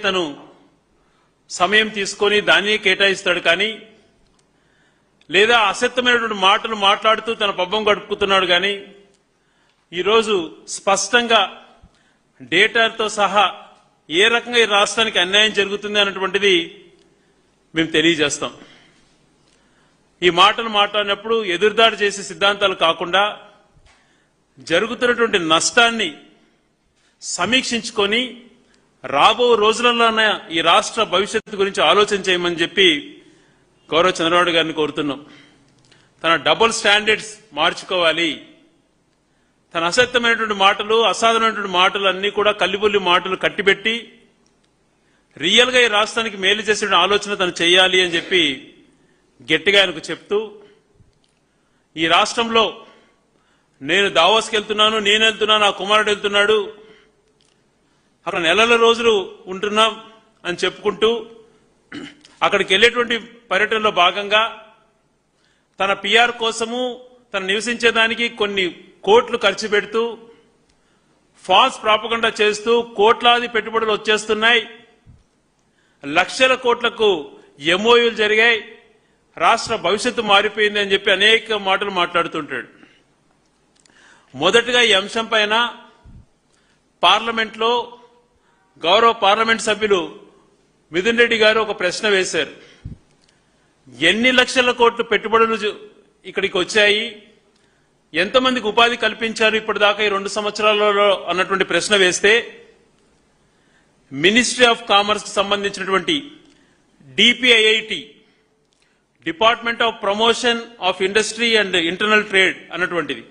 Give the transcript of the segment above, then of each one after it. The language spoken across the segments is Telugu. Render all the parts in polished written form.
తను సమయం తీసుకొని దాన్ని కేటాయిస్తాడు కానీ లేదా అసత్యమైనటువంటి మాటలు మాట్లాడుతూ తన పబ్బం గడుపుతున్నాడు కానీ ఈరోజు స్పష్టంగా డేటాతో సహా ఏ రకంగా ఈ రాష్ట్రానికి అన్యాయం జరుగుతుంది అన్నటువంటిది మేము తెలియజేస్తాం. ఈ మాటలు మాట్లాడినప్పుడు ఎదురుదాడి చేసే సిద్ధాంతాలు కాకుండా జరుగుతున్నటువంటి నష్టాన్ని సమీక్షించుకొని రాబో రోజులలోనే ఈ రాష్ట్ర భవిష్యత్తు గురించి ఆలోచన చేయమని చెప్పి గౌరవ చంద్రబాబు గారిని కోరుతున్నాం. తన డబుల్ స్టాండర్డ్స్ మార్చుకోవాలి. తన అసత్యమైనటువంటి మాటలు, అసాధారణమైనటువంటి మాటలు అన్ని కూడా కల్లిబుల్లి మాటలు కట్టిపెట్టి రియల్ గా ఈ రాష్ట్రానికి మేలు చేసే ఆలోచన తను చేయాలి అని చెప్పి గట్టిగా ఆయనకు చెప్తూ, ఈ రాష్ట్రంలో నేను దావోస్కి వెళ్తున్నాను, నేను వెళ్తున్నాను, నా కుమారుడు వెళ్తున్నాడు, అక్కడ నెలల రోజులు ఉంటున్నాం అని చెప్పుకుంటూ అక్కడికి వెళ్లేటువంటి పర్యటనలో భాగంగా తన పిఆర్ కోసము తను నివసించేదానికి కొన్ని కోట్లు ఖర్చు పెడుతూ ఫాల్స్ ప్రాపగండా చేస్తూ కోట్లాది పెట్టుబడులు వచ్చేస్తున్నాయి, లక్షల కోట్లకు ఎంఓయూలు జరిగాయి, రాష్ట్ర భవిష్యత్తు మారిపోయింది అని చెప్పి అనేక మాటలు మాట్లాడుతుంటాడు. మొదటగా ఈ అంశం పైన పార్లమెంట్లో గౌరవ పార్లమెంట్ సభ్యులు మిథున్ రెడ్డి గారు ఒక ప్రశ్న వేశారు. ఎన్ని లక్షల కోట్లు పెట్టుబడులు ఇక్కడికి వచ్చాయి, ఎంతమందికి ఉపాధి కల్పించారు ఇప్పటిదాకా ఈ 2 సంవత్సరాలలో అన్నటువంటి ప్రశ్న వేస్తే మినిస్ట్రీ ఆఫ్ కామర్స్ కు సంబంధించినటువంటి DPIIT, department of promotion of industry and internal trade అన్నటువంటిది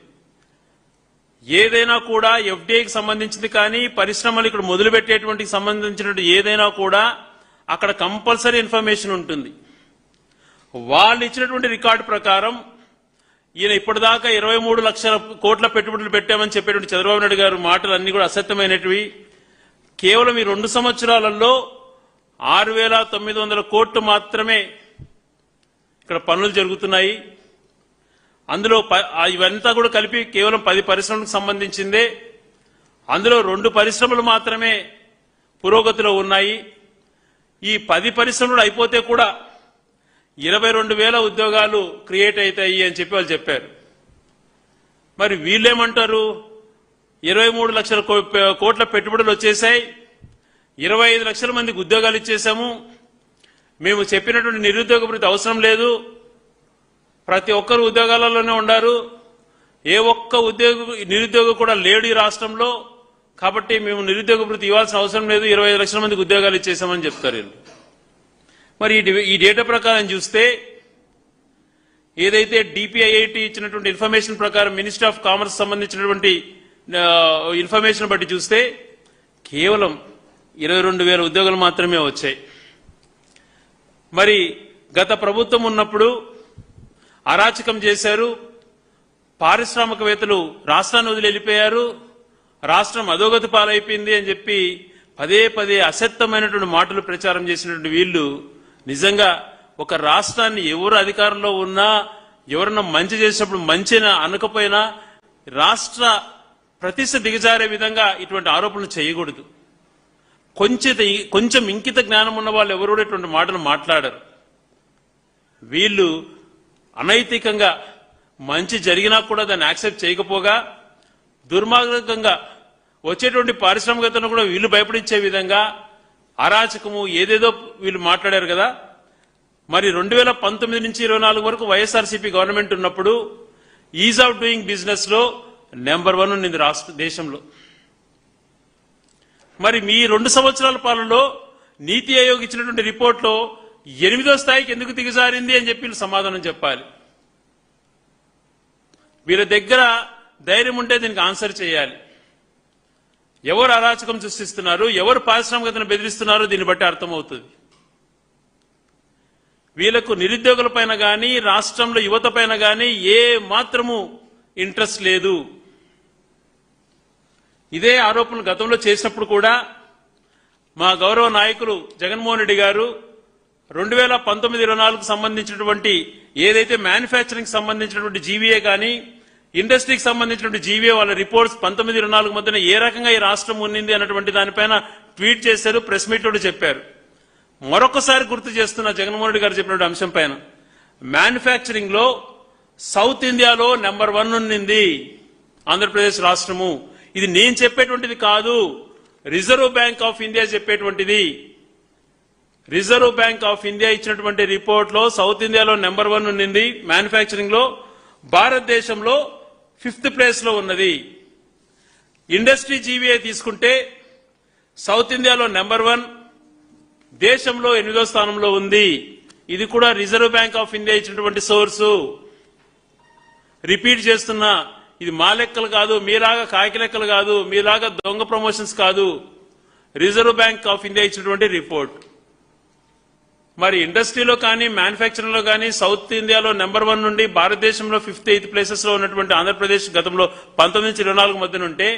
ఏదైనా కూడా ఎఫ్డీఐకి సంబంధించింది కానీ పరిశ్రమలు ఇక్కడ మొదలుపెట్టేటువంటి సంబంధించినటువంటి ఏదైనా కూడా అక్కడ కంపల్సరీ ఇన్ఫర్మేషన్ ఉంటుంది. వాళ్ళు ఇచ్చినటువంటి రికార్డు ప్రకారం ఈయన ఇప్పటిదాకా 23 లక్షల కోట్ల పెట్టుబడులు పెట్టామని చెప్పేటువంటి చంద్రబాబు నాయుడు గారు మాటలు అన్ని కూడా అసత్యమైనటివి. కేవలం ఈ 2 సంవత్సరాలలో 6,900 కోట్లు మాత్రమే ఇక్కడ పనులు జరుగుతున్నాయి. అందులో ఇవంతా కూడా కలిపి కేవలం 10 పరిశ్రమలకు సంబంధించిందే. అందులో 2 పరిశ్రమలు మాత్రమే పురోగతిలో ఉన్నాయి. ఈ 10 పరిశ్రమలు అయిపోతే కూడా 22,000 ఉద్యోగాలు క్రియేట్ అవుతాయి అని చెప్పి వాళ్ళు చెప్పారు. మరి వీళ్ళేమంటారు, 23 లక్షల కోట్ల పెట్టుబడులు వచ్చేసాయి, 25 లక్షల మందికి ఉద్యోగాలు ఇచ్చేశాము, మేము చెప్పినటువంటి నిరుద్యోగ భృతి అవసరం లేదు, ప్రతి ఒక్కరు ఉద్యోగాలలోనే ఉన్నారు, ఏ ఒక్క నిరుద్యోగ కూడా లేడు ఈ రాష్ట్రంలో, కాబట్టి మేము నిరుద్యోగ భృతి ఇవ్వాల్సిన అవసరం లేదు, 25 లక్షల మందికి ఉద్యోగాలు ఇచ్చేసామని చెప్తారు. మరి ఈ డేటా ప్రకారం చూస్తే ఏదైతే డిపిఐఐటి ఇచ్చినటువంటి ఇన్ఫర్మేషన్ ప్రకారం మినిస్ట్రీ ఆఫ్ కామర్స్ సంబంధించినటువంటి ఇన్ఫర్మేషన్ బట్టి చూస్తే కేవలం 22,000 ఉద్యోగాలు మాత్రమే వచ్చాయి. మరి గత ప్రభుత్వం ఉన్నప్పుడు అరాచకం చేశారు, పారిశ్రామికవేత్తలు రాష్ట్రాన్ని వదిలి వెళ్ళిపోయారు, రాష్ట్రం అధోగతి పాలైపోయింది అని చెప్పి పదే అసత్యమైనటువంటి మాటలు ప్రచారం చేసినటువంటి వీళ్ళు నిజంగా ఒక రాష్ట్రాన్ని ఎవరు అధికారంలో ఉన్నా ఎవరన్నా మంచి చేసినప్పుడు మంచినా అనకపోయినా రాష్ట్ర ప్రతిష్ట దిగజారే విధంగా ఇటువంటి ఆరోపణలు చేయకూడదు. కొంచెం ఇంకిత జ్ఞానం ఉన్న వాళ్ళు ఎవరు కూడా ఇటువంటి మాటలు మాట్లాడరు. వీళ్ళు అనైతికంగా మంచి జరిగినా కూడా దాన్ని యాక్సెప్ట్ చేయకపోగా దుర్మార్గంగా వచ్చేటువంటి పారిశ్రామికతను కూడా వీళ్ళు భయపడించే విధంగా అరాచకము ఏదేదో వీళ్ళు మాట్లాడారు కదా. మరి 2019 నుంచి 24 వరకు వైఎస్ఆర్సీపీ గవర్నమెంట్ ఉన్నప్పుడు ఈజ్ ఆఫ్ డూయింగ్ బిజినెస్ లో నెంబర్ 1 ఉన్నది దేశంలో. మరి మీ 2 సంవత్సరాల పాలనలో నీతి ఆయోగ్ ఇచ్చినటువంటి రిపోర్ట్లో 8వ స్థాయికి ఎందుకు దిగజారింది అని చెప్పి సమాధానం చెప్పాలి. వీళ్ళ దగ్గర ధైర్యం ఉంటే దీనికి ఆన్సర్ చేయాలి. ఎవరు అరాచకం సృష్టిస్తున్నారు, ఎవరు పారిశ్రామికతను బెదిరిస్తున్నారో దీన్ని బట్టి అర్థమవుతుంది. వీళ్లకు నిరుద్యోగుల పైన గాని రాష్ట్రంలో యువత పైన గాని ఏ మాత్రము ఇంట్రెస్ట్ లేదు. ఇదే ఆరోపణలు గతంలో చేసినప్పుడు కూడా మా గౌరవ నాయకులు జగన్మోహన్ రెడ్డి గారు 2019-24కు సంబంధించినటువంటి ఏదైతే మ్యానుఫ్యాక్చరింగ్ సంబంధించినటువంటి జీవీఏ కానీ ఇండస్ట్రీకి సంబంధించినటువంటి జీవీఏ వాళ్ళ రిపోర్ట్స్ 19-24 మధ్యన ఏ రకంగా ఈ రాష్ట్రం ఉన్నింది అన్నటువంటి దానిపైన ట్వీట్ చేశారు, ప్రెస్ మీట్ లో చెప్పారు. మరొకసారి గుర్తు చేస్తున్న జగన్మోహన్ రెడ్డి గారు చెప్పిన అంశం పైన మ్యానుఫ్యాక్చరింగ్ లో సౌత్ ఇండియాలో నెంబర్ 1 ఉన్నింది ఆంధ్రప్రదేశ్ రాష్ట్రము. ఇది నేను చెప్పేటువంటిది కాదు, రిజర్వ్ బ్యాంక్ ఆఫ్ ఇండియా చెప్పేటువంటిది. రిజర్వ్ బ్యాంక్ ఆఫ్ ఇండియా ఇచ్చినటువంటి రిపోర్ట్ లో సౌత్ ఇండియాలో నెంబర్ 1 ఉన్నింది మ్యానుఫ్యాక్చరింగ్ లో. భారతదేశంలో 5th ప్లేస్ లో ఉన్నది. ఇండస్ట్రీ జీవీఏ తీసుకుంటే సౌత్ ఇండియాలో నెంబర్ 1, దేశంలో 8వ స్థానంలో ఉంది. ఇది కూడా రిజర్వ్ బ్యాంక్ ఆఫ్ ఇండియా ఇచ్చినటువంటి సోర్సు. రిపీట్ చేస్తున్నా, ఇది మా లెక్కలు కాదు, మీలాగా కాకి లెక్కలు కాదు, మీలాగా దొంగ ప్రమోషన్స్ కాదు. రిజర్వ్ బ్యాంక్ ఆఫ్ ఇండియా ఇచ్చినటువంటి రిపోర్ట్. మరి ఇండస్ట్రీలో కానీ మ్యానుఫ్యాక్చరింగ్ లో కానీ సౌత్ ఇండియాలో నెంబర్ 1 నుండి భారతదేశంలో 5th, 8th ప్లేసెస్ లో ఉన్నటువంటి ఆంధ్రప్రదేశ్ గతంలో 19 నుంచి 24 మధ్య ఉంటే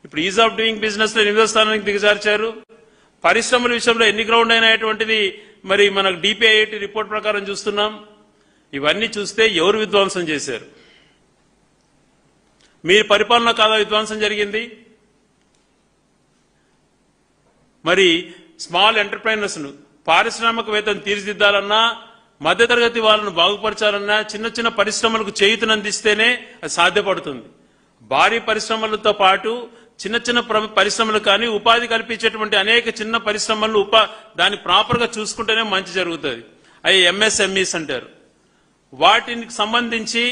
ఇప్పుడు ఈజ్ ఆఫ్ డూయింగ్ బిజినెస్ లో 8వ స్థానానికి దిగజార్చారు. పరిశ్రమల విషయంలో ఎన్ని గ్రౌండ్ అయినటువంటిది మరి మనకు డిపిఐఐటి రిపోర్ట్ ప్రకారం చూస్తున్నాం. ఇవన్నీ చూస్తే ఎవరు విధ్వంసం చేశారు? మీ పరిపాలన కాదా విధ్వంసం జరిగింది? మరి స్మాల్ ఎంటర్ప్రైనర్స్ ను, పారిశ్రామికవేత్తను తీర్చిదిద్దాలన్నా, మధ్యతరగతి వాళ్ళను బాగుపరచాలన్నా చిన్న చిన్న పరిశ్రమలకు చేయూతనందిస్తేనే అది సాధ్యపడుతుంది. భారీ పరిశ్రమలతో పాటు చిన్న చిన్న పరిశ్రమలు కానీ ఉపాధి కల్పించేటువంటి అనేక చిన్న పరిశ్రమలు దాన్ని ప్రాపర్ గా చూసుకుంటేనే మంచి జరుగుతుంది. అవి ఎంఎస్ఎంఈస్ అంటారు. వాటికి సంబంధించి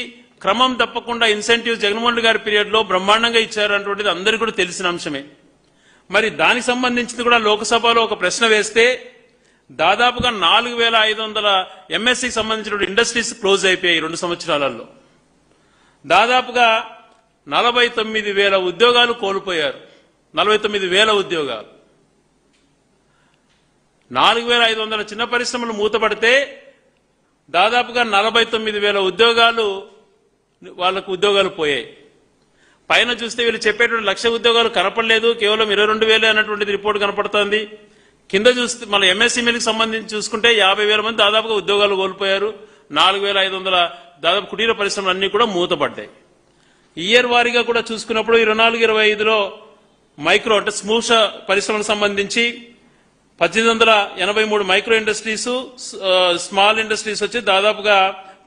క్రమం తప్పకుండా ఇన్సెంటివ్స్ జగన్మోహన్ రెడ్డి గారి పీరియడ్ లో బ్రహ్మాండంగా ఇచ్చారు అన్నటువంటిది అందరికీ కూడా తెలిసిన అంశమే. మరి దానికి సంబంధించింది కూడా లోక్సభలో ఒక ప్రశ్న వేస్తే దాదాపుగా 4,500 ఎంఎస్సికి సంబంధించిన ఇండస్ట్రీస్ క్లోజ్ అయిపోయాయి 2 సంవత్సరాలలో. దాదాపుగా 49,000 ఉద్యోగాలు కోల్పోయారు. 49,000 ఉద్యోగాలు. 4,500 చిన్న పరిశ్రమలు మూతపడితే దాదాపుగా 49,000 ఉద్యోగాలు వాళ్లకు ఉద్యోగాలు పోయాయి. పైన చూస్తే వీళ్ళు చెప్పేటువంటి 1,00,000 ఉద్యోగాలు కనపడలేదు, కేవలం 22,000 అన్నటువంటిది రిపోర్ట్ కనపడుతోంది. కింద చూస్తే మన ఎంఎస్ఎంఈలకు సంబంధించి చూసుకుంటే 50,000 మంది దాదాపుగా ఉద్యోగాలు కోల్పోయారు. 4,500 దాదాపు కుటీర పరిశ్రమలు అన్ని కూడా మూతపడ్డాయి. ఇయర్ వారీగా కూడా చూసుకున్నప్పుడు 24-25లో మైక్రో అంటే స్మూష పరిశ్రమలకు సంబంధించి 1883 మైక్రో ఇండస్ట్రీస్, స్మాల్ ఇండస్ట్రీస్ వచ్చి దాదాపుగా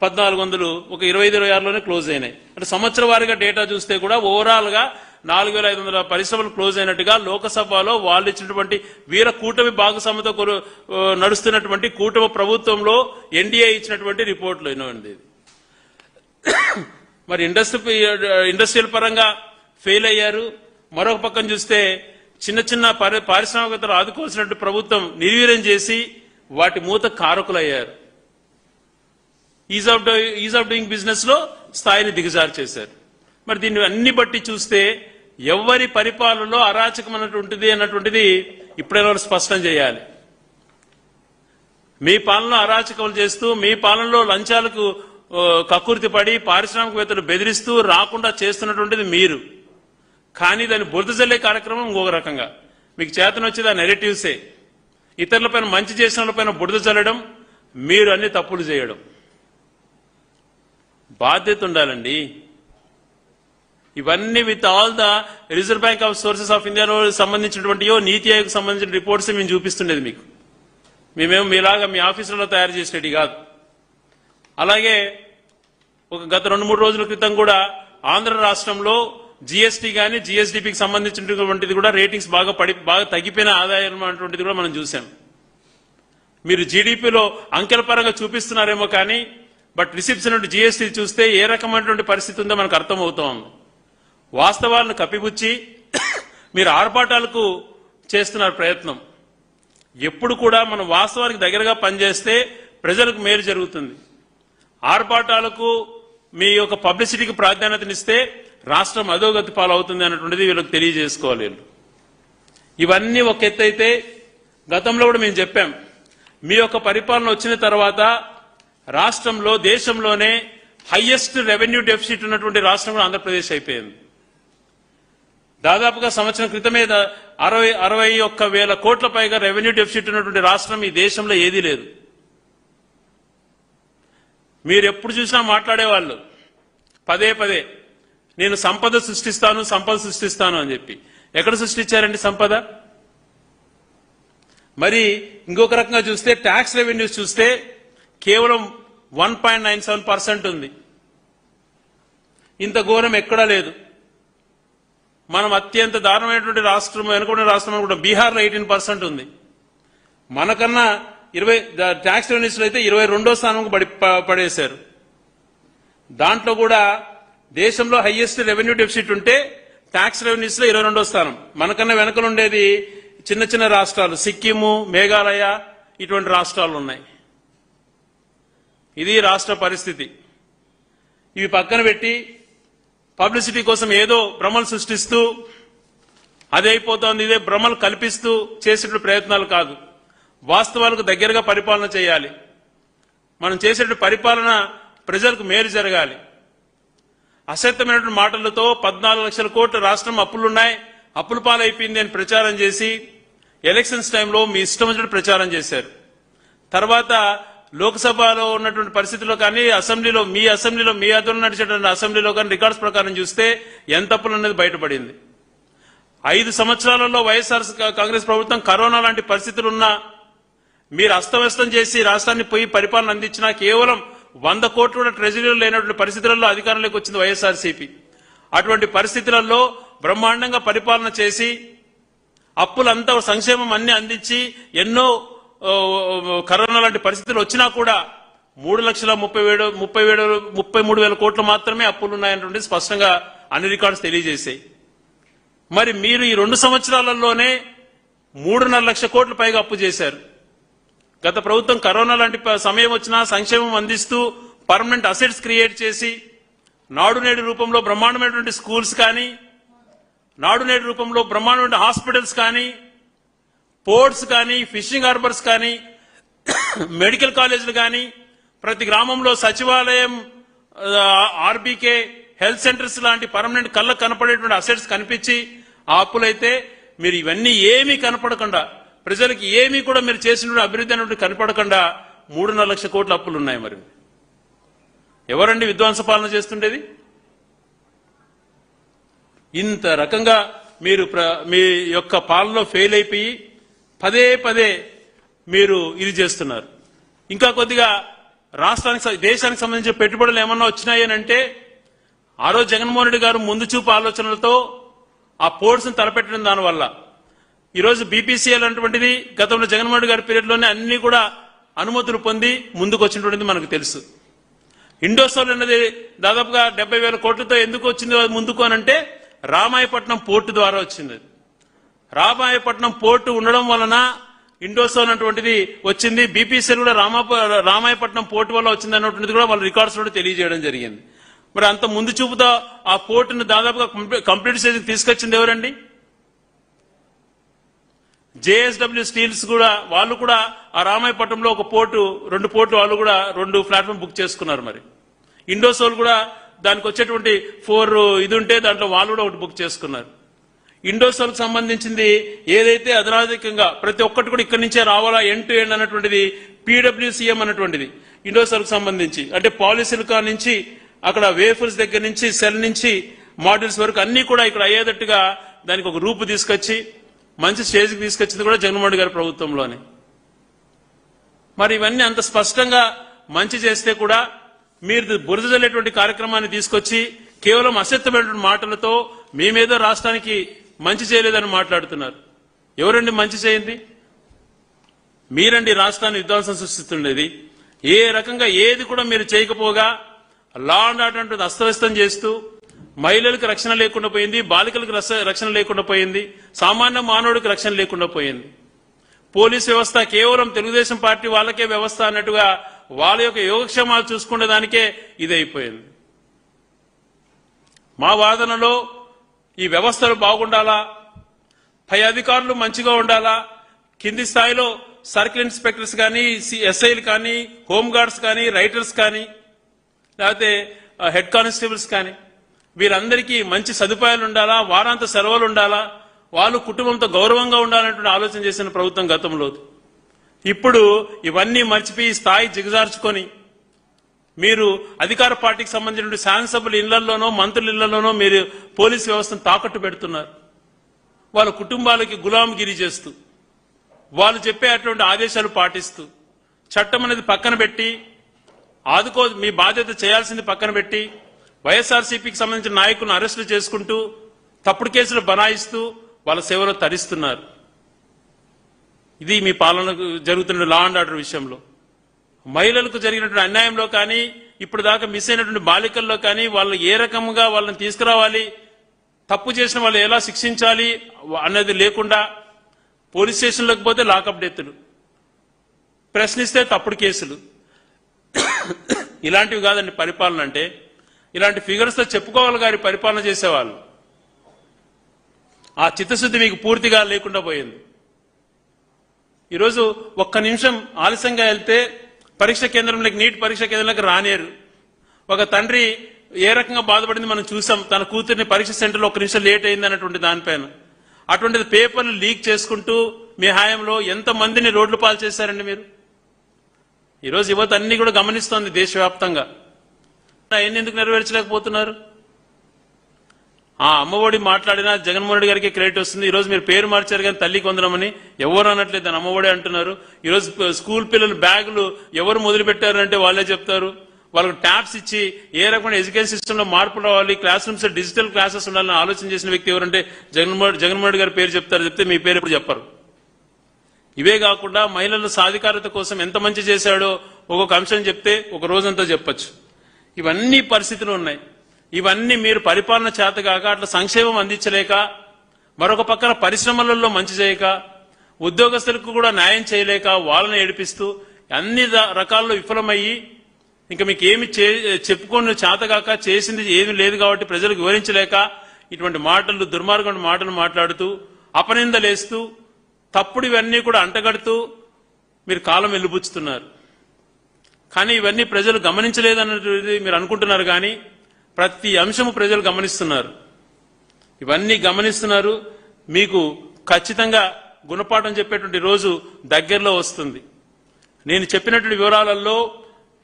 1400 ఒక 25-26లోనే క్లోజ్ అయినాయి. అంటే సంవత్సర వారీగా డేటా చూస్తే కూడా ఓవరాల్ గా 4,500 పరిశ్రమలు క్లోజ్ అయినట్టుగా లోకసభలో వాళ్ళు ఇచ్చినటువంటి వీర కూటమి భాగస్వామ్యతో నడుస్తున్నటువంటి కూటమి ప్రభుత్వంలో ఎన్డీఏ ఇచ్చినటువంటి రిపోర్ట్లు ఎన్నోండి. మరి ఇండస్ట్రియల్ పరంగా ఫెయిల్ అయ్యారు. మరొక పక్కన చూస్తే చిన్న చిన్న పారిశ్రామికతలు ఆదుకోవాల్సినట్టు ప్రభుత్వం నిర్వీర్యం చేసి వాటి మూత కారకులయ్యారు. ఈజ్ ఆఫ్ డూయింగ్ బిజినెస్ లో స్థాయిని దిగజారు చేశారు. మరి దీన్ని అన్ని బట్టి చూస్తే ఎవరి పరిపాలనలో అరాచకం అన్నటువంటిది ఇప్పుడైనా స్పష్టం చేయాలి. మీ పాలనలో అరాచకాలు చేస్తూ, మీ పాలనలో లంచాలకు కక్కుర్తి పడి పారిశ్రామికవేత్తలు బెదిరిస్తూ రాకుండా చేస్తున్నటువంటిది మీరు. కానీ దాన్ని బురద జల్లే కార్యక్రమం ఇంకొక రకంగా మీకు చేతనొచ్చేది ఆ నెరేటివ్సే. ఇతరులపైన మంచి చేసిన వాళ్ళపైన బురద జల్లడం, మీరు అన్ని తప్పులు చేయడం. బాధ్యత ఉండాలండి. ఇవన్నీ with all the reserve bank of sources of ఇండియాలో సంబంధించినటువంటియో నీతి ఆయోగ్ సంబంధించిన రిపోర్ట్స్ మేము చూపిస్తుండేది మీకు. మేమేమో మీలాగా మీ ఆఫీసులలో తయారు చేసేది కాదు. అలాగే గత 2-3 రోజుల క్రితం కూడా ఆంధ్ర రాష్ట్రంలో జీఎస్టీ కానీ జీఎస్డీపీకి సంబంధించినటువంటిది కూడా రేటింగ్స్ బాగా తగ్గిపోయిన ఆదాయం అటువంటిది కూడా మనం చూసాం. మీరు జీడీపీలో అంకెల పరంగా చూపిస్తున్నారేమో కానీ బట్ రిసిప్ట్స్ నుండి జీఎస్టీ చూస్తే ఏ రకమైనటువంటి పరిస్థితి ఉందో మనకు అర్థమవుతోంది. వాస్తవాలను కప్పిపుచ్చి మీరు ఆర్భాటాలకు చేస్తున్నారు ప్రయత్నం. ఎప్పుడు కూడా మనం వాస్తవానికి దగ్గరగా పనిచేస్తే ప్రజలకు మేలు జరుగుతుంది. ఆర్భాటాలకు మీ యొక్క పబ్లిసిటీకి ప్రాధాన్యతనిస్తే రాష్ట్రం అధోగతి పాలవుతుంది అన్నటువంటిది వీళ్ళకి తెలియజేసుకోవాలి. ఇవన్నీ ఒక ఎత్తు అయితే గతంలో కూడా మేము చెప్పాం, మీ యొక్క పరిపాలన వచ్చిన తర్వాత రాష్ట్రంలో దేశంలోనే హైయెస్ట్ రెవెన్యూ డెఫిసిట్ ఉన్నటువంటి రాష్ట్రం కూడా ఆంధ్రప్రదేశ్ అయిపోయింది. దాదాపుగా సంవత్సరం క్రితమే 61,000 కోట్ల పైగా రెవెన్యూ డెఫిసిట్ ఉన్నటువంటి రాష్ట్రం ఈ దేశంలో ఏదీ లేదు. మీరు ఎప్పుడు చూసినా మాట్లాడేవాళ్ళు పదే నేను సంపద సృష్టిస్తాను అని చెప్పి. ఎక్కడ సృష్టించారండి సంపద? మరి ఇంకొక రకంగా చూస్తే ట్యాక్స్ రెవెన్యూస్ చూస్తే కేవలం 1.97% ఉంది. ఇంత ఘోరం ఎక్కడా లేదు. మనం అత్యంత దారుణమైనటువంటి రాష్ట్రం వెనుకబడిన రాష్ట్రం అనుకుంటాం. బీహార్లో 18% ఉంది. మనకన్నా ట్యాక్స్ రెవెన్యూస్ లో అయితే 22వ స్థానం పడేశారు. దాంట్లో కూడా దేశంలో హైయెస్ట్ రెవెన్యూ డెఫిసిట్ ఉంటే ట్యాక్స్ రెవెన్యూస్ లో 22వ స్థానం. మనకన్నా వెనకలుండేది చిన్న చిన్న రాష్ట్రాలు, సిక్కిము, మేఘాలయ, ఇటువంటి రాష్ట్రాలు ఉన్నాయి. ఇది రాష్ట్ర పరిస్థితి. ఇవి పక్కన పెట్టి పబ్లిసిటీ కోసం ఏదో భ్రమలు సృష్టిస్తూ అదే అయిపోతోంది, ఇదే భ్రమలు కల్పిస్తూ చేసే ప్రయత్నాలు కాదు. వాస్తవాలకు దగ్గరగా పరిపాలన చేయాలి. మనం చేసే పరిపాలన ప్రజలకు మేలు జరగాలి. అసత్యమైనటువంటి మాటలతో 14 లక్షల కోట్ల రాష్ట్రం అప్పులున్నాయి, అప్పుల పాలైపోయింది అని ప్రచారం చేసి ఎలక్షన్స్ టైంలో మీ ఇష్టం వచ్చినట్టు ప్రచారం చేశారు. తర్వాత లోక్సభలో ఉన్నటువంటి పరిస్థితుల్లో కానీ అసెంబ్లీలో మీ ఆధ్వర్యంలో నడిచేటువంటి అసెంబ్లీలో కానీ రికార్డ్స్ ప్రకారం చూస్తే ఎంత అప్పులు అనేది బయటపడింది. 5 సంవత్సరాలలో వైఎస్ఆర్ కాంగ్రెస్ ప్రభుత్వం కరోనా లాంటి పరిస్థితులున్నా మీరు అస్తవ్యస్తం చేసి రాష్ట్రాన్ని పోయి పరిపాలన అందించినా కేవలం 100 కోట్లు కూడా ట్రెజరీలో లేనటువంటి పరిస్థితులలో అధికారంలోకి వచ్చింది వైఎస్ఆర్సీపీ. అటువంటి పరిస్థితులలో బ్రహ్మాండంగా పరిపాలన చేసి అప్పులంతా సంక్షేమం అన్ని అందించి ఎన్నో కరోనా లాంటి పరిస్థితులు వచ్చినా కూడా 3,33,000 కోట్లు మాత్రమే అప్పులున్నాయన్నటువంటి స్పష్టంగా అన్ని రికార్డ్స్ తెలియజేశాయి. మరి మీరు ఈ 2 సంవత్సరాలలోనే 3.5 లక్షల కోట్ల పైగా అప్పు చేశారు. గత ప్రభుత్వం కరోనా లాంటి సమయం వచ్చినా సంక్షేమం అందిస్తూ పర్మనెంట్ అసెట్స్ క్రియేట్ చేసి నాడు నేడు రూపంలో బ్రహ్మాండమైనటువంటి స్కూల్స్ కానీ, నాడు నేడు రూపంలో బ్రహ్మాండమైన హాస్పిటల్స్ కానీ, పోర్ట్స్ కానీ, ఫిషింగ్ హార్బర్స్ కానీ, మెడికల్ కాలేజీలు కానీ, ప్రతి గ్రామంలో సచివాలయం, ఆర్బీకే, హెల్త్ సెంటర్స్ లాంటి పర్మనెంట్ కళ్ళకు కనపడేటువంటి అసెట్స్ కనిపించి ఆ అప్పులైతే మీరు ఇవన్నీ ఏమీ కనపడకుండా, ప్రజలకు ఏమీ కూడా మీరు చేసిన అభివృద్ధి అనేటువంటి కనపడకుండా 3.5 లక్షల కోట్ల అప్పులు ఉన్నాయి. మరి ఎవరండి విధ్వంస పాలన చేస్తుండేది? ఇంత రకంగా మీరు మీ యొక్క పాలనలో ఫెయిల్ అయిపోయి పదే పదే మీరు ఇది చేస్తున్నారు. ఇంకా కొద్దిగా రాష్ట్రానికి దేశానికి సంబంధించిన పెట్టుబడులు ఏమన్నా వచ్చినాయి అంటే ఆ రోజు జగన్మోహన్ రెడ్డి గారు ముందు చూపు ఆలోచనలతో ఆ పోర్ట్స్ ను తలపెట్టడం దానివల్ల ఈరోజు బీపీసీఎల్ అటువంటిది గతంలో జగన్మోహన్ రెడ్డి గారి పీరియడ్ లోనే అన్ని కూడా అనుమతులు పొంది ముందుకు వచ్చినటువంటిది మనకు తెలుసు. ఇండోసోల్ అనేది దాదాపుగా 70,000 కోట్లతో ఎందుకు వచ్చింది ముందుకు అనంటే రామాయపట్నం పోర్టు ద్వారా వచ్చింది. రామాయపట్నం పోర్టు ఉండడం వలన ఇండోసోల్ అటువంటిది వచ్చింది. బీపీసీఎల్ కూడా రామాయపట్నం పోర్టు వల్ల వచ్చింది అన్నటువంటిది కూడా వాళ్ళ రికార్డ్స్ లో తెలియజేయడం జరిగింది. మరి అంత ముందు చూపుతో ఆ పోర్టును దాదాపుగా కంప్లీట్ స్టేజ్కి తీసుకొచ్చింది ఎవరండి? జేఎస్డబ్ల్యూ స్టీల్స్ కూడా, వాళ్ళు కూడా ఆ రామాయపట్నంలో ఒక పోర్టు, 2 పోర్టు వాళ్ళు కూడా 2 ప్లాట్ఫామ్ బుక్ చేసుకున్నారు. మరి ఇండోసోల్ కూడా దానికి వచ్చేటువంటి 4 ఇది ఉంటే దాంట్లో వాళ్ళు కూడా ఒకటి బుక్ చేసుకున్నారు. ఇండోసోల్ కు సంబంధించింది ఏదైతే అధునాధికంగా ప్రతి ఒక్కటి కూడా ఇక్కడి నుంచే రావాలా ఎండ్ టు ఎండ్ అన్నటువంటిది పీడబ్ల్యూసీఎం అన్నటువంటిది ఇండోసోల్ కు సంబంధించి, అంటే పాలిసిలికాన్ నుంచి అక్కడ వేఫర్స్ దగ్గర నుంచి సెల్ నుంచి మాడ్యూల్స్ వరకు అన్ని కూడా ఇక్కడ అయ్యేటట్టుగా దానికి ఒక రూపు తీసుకొచ్చి మంచి స్టేజ్కి తీసుకొచ్చింది కూడా జగన్మోహన్ రెడ్డి గారి ప్రభుత్వంలోనే. మరి ఇవన్నీ అంత స్పష్టంగా మంచి చేస్తే కూడా మీరు బురద జల్లేటువంటి కార్యక్రమాన్ని తీసుకొచ్చి కేవలం అసత్యమైనటువంటి మాటలతో మేమేదో రాష్ట్రానికి మంచి చేయలేదని మాట్లాడుతున్నారు. ఎవరండి మంచి చేయండి? మీరండి రాష్ట్రాన్ని విధ్వంసం సృష్టిస్తుండేది. ఏ రకంగా ఏది కూడా మీరు చేయకపోగా లా అండ్ ఆర్డర్ అస్తవ్యస్తం చేస్తూ మహిళలకు రక్షణ లేకుండా పోయింది, బాలికలకు రక్షణ లేకుండా పోయింది, సామాన్య మానవుడికి రక్షణ లేకుండా పోయింది. పోలీస్ వ్యవస్థ కేవలం తెలుగుదేశం పార్టీ వాళ్ళకే వ్యవస్థ అన్నట్టుగా వాళ్ళ యొక్క యోగక్షేమాలు చూసుకునే దానికే ఇదైపోయింది. మా వాదనలో ఈ వ్యవస్థలు బాగుండాలా, పై అధికారులు మంచిగా ఉండాలా, కింది స్థాయిలో సర్కిల్ ఇన్స్పెక్టర్స్ కానీ, ఎస్ఐలు కానీ, హోంగార్డ్స్ కానీ, రైటర్స్ కానీ, లేకపోతే హెడ్ కానిస్టేబుల్స్ కానీ వీరందరికీ మంచి సదుపాయాలు ఉండాలా, వారాంత సెలవులు ఉండాలా, వాళ్ళు కుటుంబంతో గౌరవంగా ఉండాలనేటువంటి ఆలోచన చేసిన ప్రభుత్వం గతంలో. ఇప్పుడు ఇవన్నీ మర్చిపోయి స్థాయి దిగజార్చుకొని మీరు అధికార పార్టీకి సంబంధించిన శాసనసభ్యుల ఇళ్లలోనో మంత్రుల ఇళ్లలోనో మీరు పోలీసు వ్యవస్థను తాకట్టు పెడుతున్నారు. వాళ్ళ కుటుంబాలకి గులాంగిరి చేస్తూ వాళ్ళు చెప్పే అటువంటి ఆదేశాలు పాటిస్తూ చట్టం అనేది పక్కన పెట్టి మీ బాధ్యత చేయాల్సింది పక్కన పెట్టి వైఎస్ఆర్సీపీకి సంబంధించిన నాయకులను అరెస్టులు చేసుకుంటూ తప్పుడు కేసులు బనాయిస్తూ వాళ్ళ సేవలో తరిస్తున్నారు. ఇది మీ పాలన జరుగుతున్న లా అండ్ ఆర్డర్ విషయంలో. మహిళలకు జరిగినటువంటి అన్యాయంలో కానీ ఇప్పుడు దాకా మిస్ అయినటువంటి బాలికల్లో కానీ వాళ్ళు ఏ రకంగా వాళ్ళని తీసుకురావాలి, తప్పు చేసిన వాళ్ళు ఎలా శిక్షించాలి అన్నది లేకుండా పోలీస్ స్టేషన్లోకి పోతే లాకప్ డెత్తులు, ప్రశ్నిస్తే తప్పుడు కేసులు. ఇలాంటివి కాదండి పరిపాలన అంటే. ఇలాంటి ఫిగర్స్ తో చెప్పుకోవాలి గారి పరిపాలన చేసేవాళ్ళు. ఆ చిత్తశుద్ధి మీకు పూర్తిగా లేకుండా పోయింది. ఈరోజు ఒక్క నిమిషం ఆలస్యంగా వెళ్తే పరీక్ష కేంద్రంలోకి, నీట్ పరీక్ష కేంద్రంలోకి రానేరు. ఒక తండ్రి ఏ రకంగా బాధపడింది మనం చూసాం. తన కూతుర్ని పరీక్ష సెంటర్లో ఒక్క నిమిషం లేట్ అయింది అన్నటువంటి దానిపైన. అటువంటిది పేపర్లు లీక్ చేసుకుంటూ మీ హాయంలో ఎంత మందిని రోడ్లు పాలు చేశారండి మీరు. ఈరోజు యువత అన్ని కూడా గమనిస్తోంది దేశవ్యాప్తంగా. ఎందుకు నెరవేర్చలేకపోతున్నారు? అమ్మఒడి మాట్లాడినా జగన్మోహన్ రెడ్డి గారికి క్రెడిట్ వస్తుంది. ఈరోజు మీరు పేరు మార్చారు కానీ తల్లికి వందనమని ఎవరు అనట్లేదు, దాని అమ్మఒడి అంటున్నారు. ఈరోజు స్కూల్ పిల్లలు బ్యాగులు ఎవరు మొదలు పెట్టారంటే వాళ్ళే చెప్తారు. వాళ్ళకు ట్యాబ్స్ ఇచ్చి ఏ రకమైన ఎడ్యుకేషన్ సిస్టమ్ లో మార్పు రావాలి, క్లాస్ రూమ్స్ డిజిటల్ క్లాసెస్ ఉండాలని ఆలోచన చేసిన వ్యక్తి ఎవరంటే జగన్మోహన్ రెడ్డి గారి పేరు చెప్తారు. చెప్తే మీ పేరు ఎప్పుడు చెప్పరు. ఇవే కాకుండా మహిళల సాధికారత కోసం ఎంత మంచి చేశాడో ఒక్కొక్క అంశం చెప్తే ఒక రోజంతా చెప్పొచ్చు. ఇవన్నీ పరిస్థితులు ఉన్నాయి. ఇవన్నీ మీరు పరిపాలన చేతగాక, అట్లా సంక్షేమం అందించలేక, మరొక పక్కన పరిశ్రమలలో మంచి చేయక, ఉద్యోగస్తులకు కూడా న్యాయం చేయలేక వాళ్ళని ఏడిపిస్తూ అన్ని రకాల్లో విఫలమయ్యి ఇంకా మీకు ఏమి చెప్పుకొని చేతగాక చేసింది ఏమీ లేదు కాబట్టి ప్రజలకు వివరించలేక ఇటువంటి మాటలు, దుర్మార్గమైన మాటలు మాట్లాడుతూ అపనిందలేస్తూ తప్పుడు ఇవన్నీ కూడా అంటగడుతూ మీరు కాలం వెలుబుచ్చుతున్నారు. కానీ ఇవన్నీ ప్రజలు గమనించలేదన్నది మీరు అనుకుంటున్నారు. కానీ ప్రతి అంశము ప్రజలు గమనిస్తున్నారు. ఇవన్నీ గమనిస్తున్నారు. మీకు ఖచ్చితంగా గుణపాఠం చెప్పేటువంటి రోజు దగ్గరలో వస్తుంది. నేను చెప్పినటువంటి వివరాలలో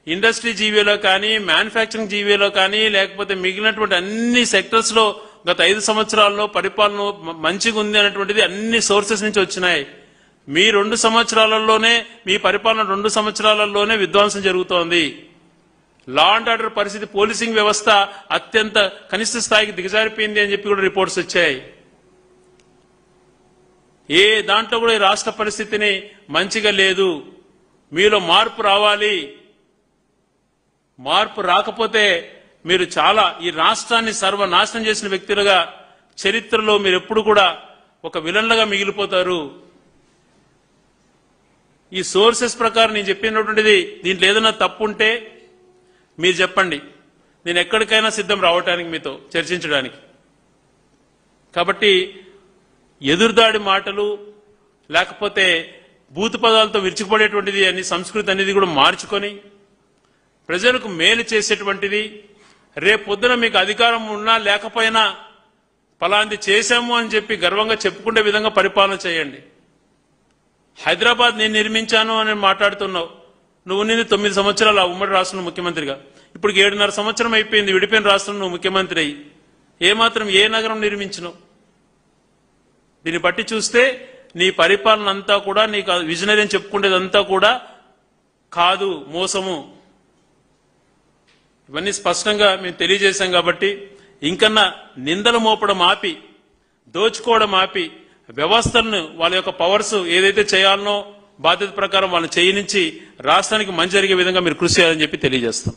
ఇండస్ట్రీ జీవీలో కానీ, మ్యానుఫ్యాక్చరింగ్ జీవీలో కానీ, లేకపోతే మిగిలినటువంటి అన్ని సెక్టర్స్ లో గత 5 సంవత్సరాల్లో పరిపాలన మంచిగా ఉంది అనేటువంటిది అన్ని సోర్సెస్ నుంచి వచ్చినాయి. మీ 2 సంవత్సరాలలోనే, మీ పరిపాలన 2 సంవత్సరాలలోనే విధ్వంసం జరుగుతోంది. లా అండ్ ఆర్డర్ పరిస్థితి, పోలీసింగ్ వ్యవస్థ అత్యంత కనిష్ట స్థాయికి దిగజారిపోయింది అని చెప్పి కూడా రిపోర్ట్స్ వచ్చాయి. ఏ దాంట్లో కూడా ఈ రాష్ట్ర పరిస్థితిని మంచిగా లేదు. మీలో మార్పు రావాలి. మార్పు రాకపోతే మీరు చాలా ఈ రాష్ట్రాన్ని సర్వనాశనం చేసిన వ్యక్తులుగా చరిత్రలో మీరు ఎప్పుడు కూడా ఒక విలన్లుగా మిగిలిపోతారు. ఈ సోర్సెస్ ప్రకారం నేను చెప్పినటువంటిది దీంట్లో ఏదైనా తప్పు ఉంటే మీరు చెప్పండి. నేను ఎక్కడికైనా సిద్ధం రావడానికి, మీతో చర్చించడానికి. కాబట్టి ఎదురుదాడి మాటలు లేకపోతే బూతు పదాలతో విరుచుకుపడేటువంటిది అని సంస్కృతి అనేది కూడా మార్చుకొని ప్రజలకు మేలు చేసేటువంటిది, రేపు పొద్దున మీకు అధికారం ఉన్నా లేకపోయినా ఫలాంటి చేశాము అని చెప్పి గర్వంగా చెప్పుకునే విధంగా పరిపాలన చేయండి. హైదరాబాద్ నేను నిర్మించాను అని మాట్లాడుతున్నావు. నువ్వు నిన్ను 9 సంవత్సరాలు ఆ ఉమ్మడి రాష్ట్రంలో ముఖ్యమంత్రిగా, ఇప్పుడు 7.5 సంవత్సరం అయిపోయింది విడిపోయిన రాష్ట్రంలో నువ్వు ముఖ్యమంత్రి అయ్యి. ఏమాత్రం ఏ నగరం నిర్మించినావు? దీన్ని బట్టి చూస్తే నీ పరిపాలన అంతా కూడా, నీకు విజనరీ అని చెప్పుకునేదంతా కూడా కాదు, మోసము. ఇవన్నీ స్పష్టంగా మేము తెలియజేశాం. కాబట్టి ఇంకన్నా నిందలు మోపడం ఆపి, దోచుకోవడం ఆపి, వ్యవస్థలను వాళ్ళ యొక్క పవర్స్ ఏదైతే చేయాలనో బాధ్యత ప్రకారం వాళ్ళని చేయనించి రాష్ట్రానికి మంచి జరిగే విధంగా మీరు కృషి చేయాలని చెప్పి తెలియజేస్తాం.